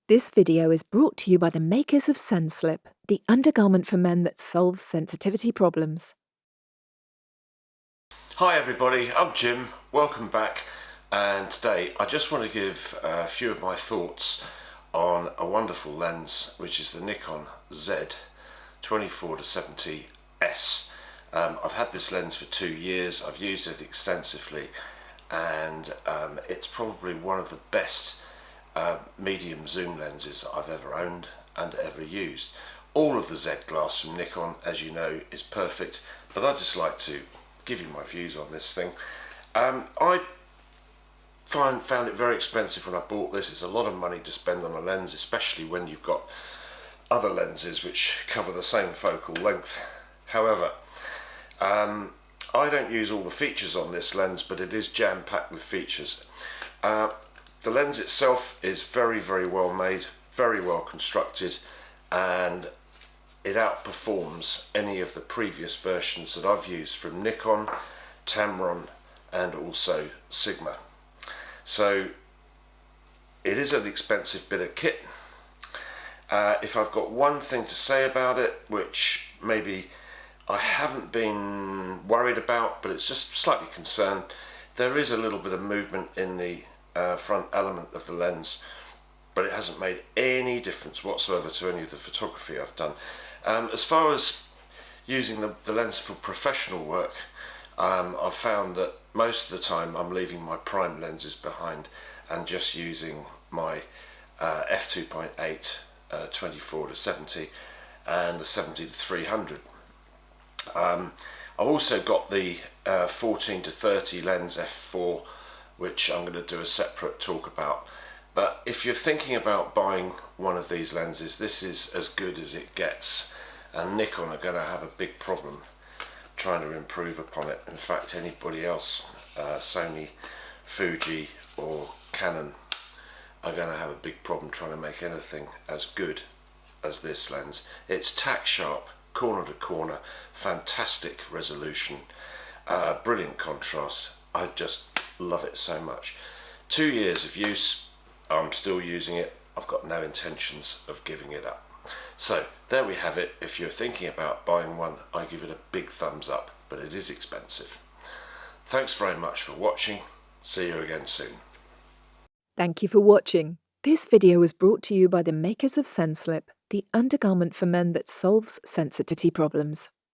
This video is brought to you by the makers of Slip, the undergarment for men that solves sensitivity problems. Hi everybody, I'm Jim, welcome back, and today I just want to give a few of my thoughts on a wonderful lens which is the Nikon Z 24-70S. I've had this lens for 2 years, I've used it extensively, and it's probably one of the best medium zoom lenses I've ever owned and ever used. All of the Z glass from Nikon, as you know, is perfect, but I'd just like to give you my views on this thing. I found it very expensive when I bought this. It's a lot of money to spend on a lens, especially when you've got other lenses which cover the same focal length. However, I don't use all the features on this lens, but it is jam-packed with features. The lens itself is very, very well made, very well constructed, and it outperforms any of the previous versions that I've used from Nikon, Tamron, and also Sigma. So it is an expensive bit of kit. If I've got one thing to say about it, which maybe I haven't been worried about, but it's just slightly concerned, there is a little bit of movement in the front element of the lens, but it hasn't made any difference whatsoever to any of the photography I've done. As far as using the lens for professional work, I've found that most of the time I'm leaving my prime lenses behind and just using my f2.8 24-70 and the 70-300. I've also got the 14-30 lens f4, which I'm going to do a separate talk about. But if you're thinking about buying one of these lenses, this is as good as it gets, and Nikon are going to have a big problem trying to improve upon it. In fact, anybody else, Sony, Fuji or Canon, are going to have a big problem trying to make anything as good as this lens. It's tack sharp, corner to corner, fantastic resolution, brilliant contrast. I just love it so much. 2 years of use, I'm still using it. I've got no intentions of giving it up. So there we have it. If you're thinking about buying one, I give it a big thumbs up, but it is expensive. Thanks very much for watching. See you again soon. Thank you for watching. This video was brought to you by the makers of Slip, the undergarment for men that solves sensitivity problems.